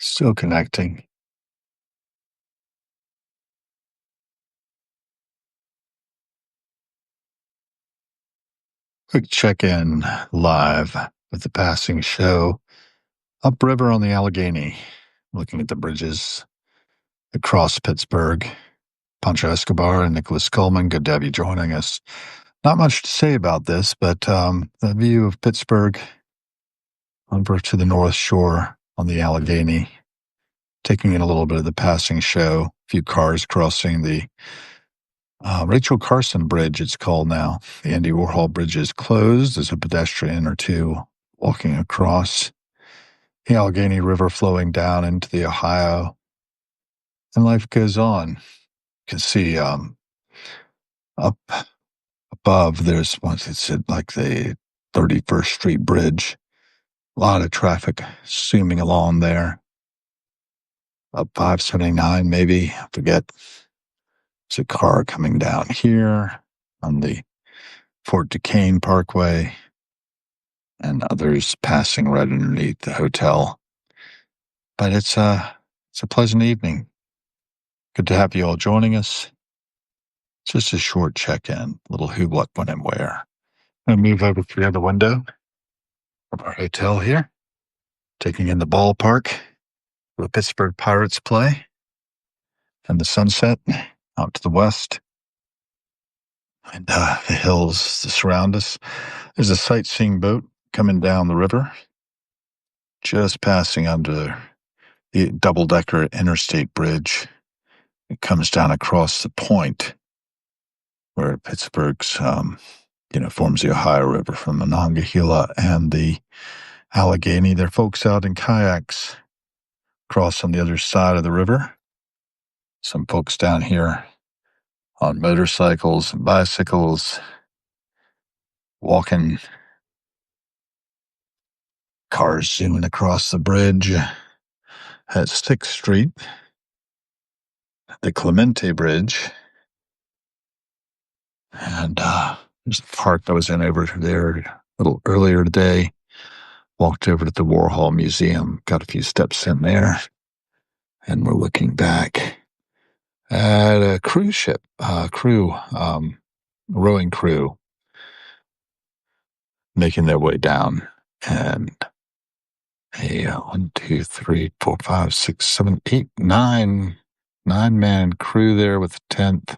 Still connecting. Quick check in live with the passing show upriver on the Allegheny, looking at the bridges across Pittsburgh. Pancho Escobar and Nicholas Coleman, good to have you joining us. Not much to say about this, but the view of Pittsburgh over to the North Shore on the Allegheny, taking in a little bit of the passing show, a few cars crossing the Rachel Carson Bridge, it's called now. The Andy Warhol Bridge is closed. There's a pedestrian or two walking across the Allegheny River flowing down into the Ohio. And life goes on. You can see up above, there's once it's like the 31st Street Bridge. A lot of traffic zooming along there. Up 579, maybe. I forget. There's a car coming down here on the Fort Duquesne Parkway, and others passing right underneath the hotel. But it's a pleasant evening. Good to have you all joining us. Just a short check-in, a little who, what, when, and where. I'm going to move over to the other window of our hotel here, taking in the ballpark where the Pittsburgh Pirates play, and the sunset out to the west, and the hills that surround us. There's a sightseeing boat coming down the river, just passing under the double-decker interstate bridge. It comes down across the point where Pittsburgh's, forms the Ohio River from the Monongahela and the Allegheny. There are folks out in kayaks across on the other side of the river. Some folks down here on motorcycles and bicycles, walking, cars zooming across the bridge at 6th Street, the Clemente Bridge. And there's a park I was in over there a little earlier today. Walked over to the Warhol Museum, got a few steps in there, and we're looking back at a cruise ship, rowing crew, making their way down, and a 9-man crew there with a tent,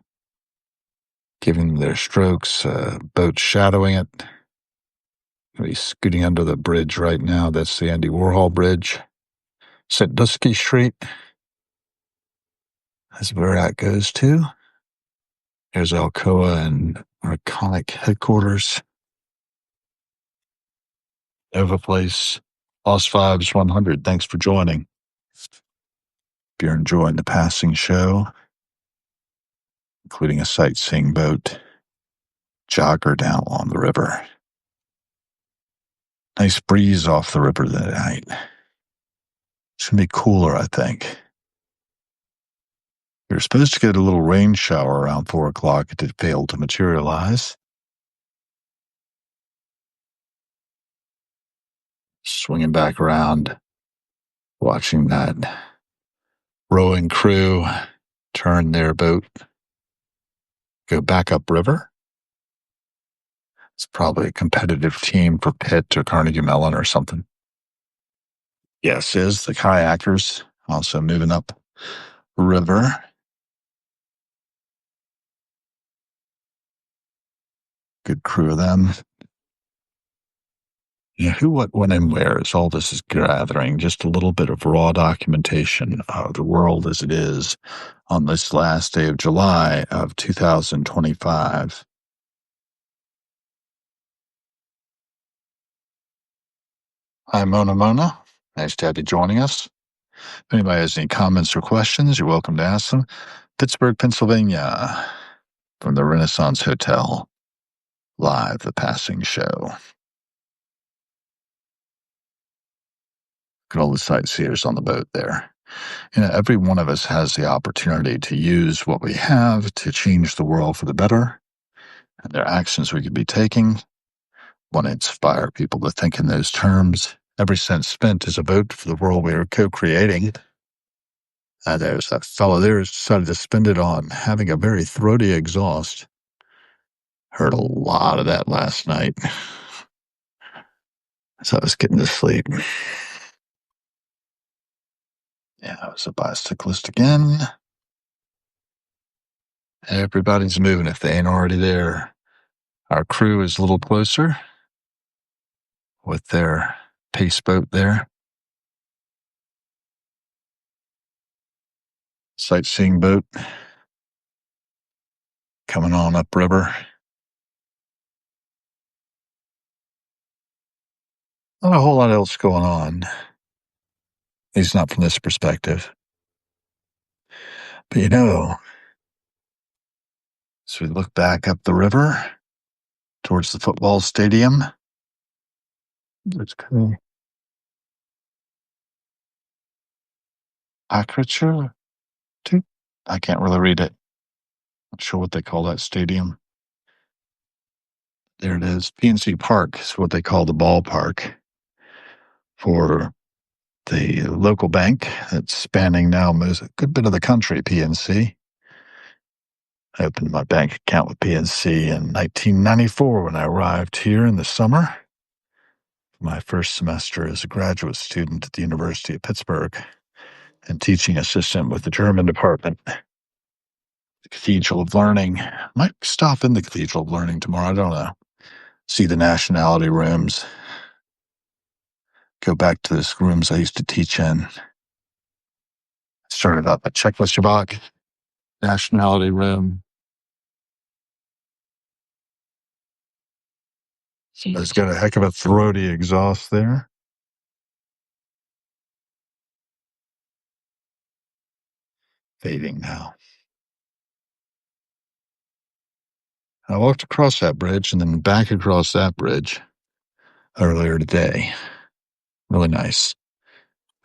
giving them their strokes, boat shadowing it. He's scooting under the bridge right now. That's the Andy Warhol Bridge. Sandusky Street. That's where that goes to. There's Alcoa and Iconic headquarters. Nova Place. Lost Vibes 100. Thanks for joining. If you're enjoying the passing show, including a sightseeing boat, jogger down along the river. Nice breeze off the river that night. It's going to be cooler, I think. We were supposed to get a little rain shower around 4 o'clock. It did fail to materialize. Swinging back around, watching that rowing crew turn their boat, go back upriver. It's probably a competitive team for Pitt or Carnegie Mellon or something. Yes, is the kayakers also moving up river. Good crew of them. Yeah, who, what, when, and where is all this is gathering. Just a little bit of raw documentation of the world as it is on this last day of July of 2025. Hi, Mona. Nice to have you joining us. If anybody has any comments or questions, you're welcome to ask them. Pittsburgh, Pennsylvania, from the Renaissance Hotel, live, the passing show. Look at all the sightseers on the boat there. Every one of us has the opportunity to use what we have to change the world for the better. And there are actions we could be taking. Want to inspire people to think in those terms. Every cent spent is a vote for the world we are co-creating. There's that fellow there who's decided to spend it on having a very throaty exhaust. Heard a lot of that last night as I was getting to sleep. Yeah, I was a bicyclist again. Everybody's moving if they ain't already there. Our crew is a little closer with their pace boat there. Sightseeing boat coming on upriver. Not a whole lot else going on. At least not from this perspective. But as we look back up the river towards the football stadium, it's kind of Aperture. I can't really read it. Not sure what they call that stadium. There it is. PNC Park is what they call the ballpark for the local bank that's spanning now a good bit of the country, PNC. I opened my bank account with PNC in 1994 when I arrived here in the summer. My first semester as a graduate student at the University of Pittsburgh and teaching assistant with the German department. The Cathedral of Learning. Might stop in the Cathedral of Learning tomorrow. I don't know. See the nationality rooms. Go back to those rooms I used to teach in. Started out at Czechoslovak nationality room. It's got a heck of a throaty exhaust there. Fading now. I walked across that bridge and then back across that bridge earlier today. Really nice.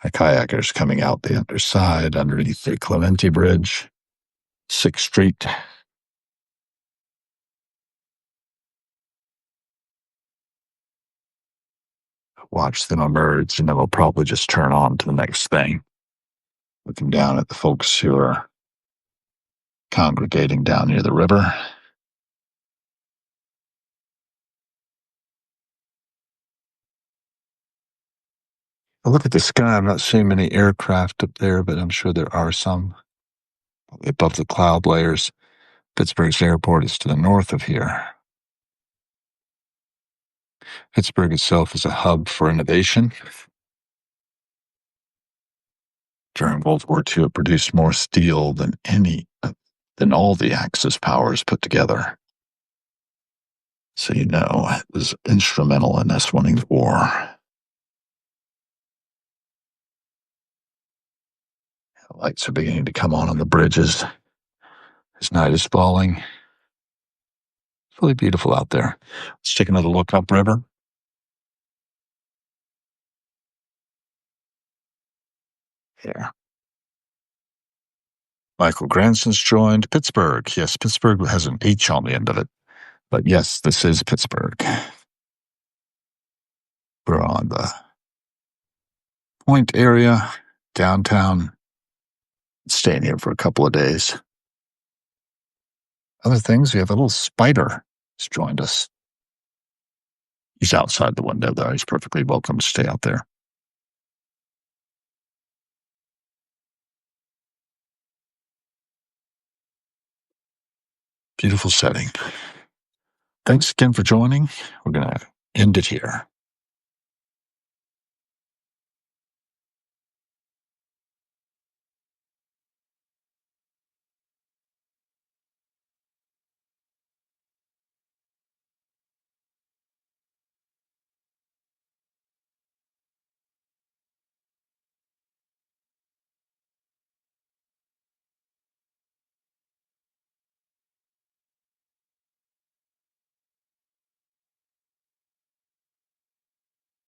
A kayaker's coming out the other side underneath the Clementi Bridge, 6th Street. Watch them emerge, and then we'll probably just turn on to the next thing. Looking down at the folks who are congregating down near the river. I look at the sky. I'm not seeing many aircraft up there, but I'm sure there are some above the cloud layers. Pittsburgh's airport is to the north of here. Pittsburgh itself is a hub for innovation. During World War II, it produced more steel than all the Axis powers put together. So it was instrumental in us winning the war. The lights are beginning to come on the bridges as night is falling. It's really beautiful out there. Let's take another look upriver. Yeah. Michael Granson's joined Pittsburgh. Yes, Pittsburgh has an H on the end of it. But yes, this is Pittsburgh. We're on the Point area, downtown. Staying here for a couple of days. Other things, we have a little spider who's joined us. He's outside the window, though. He's perfectly welcome to stay out there. Beautiful setting. Thanks again for joining. We're going to end it here.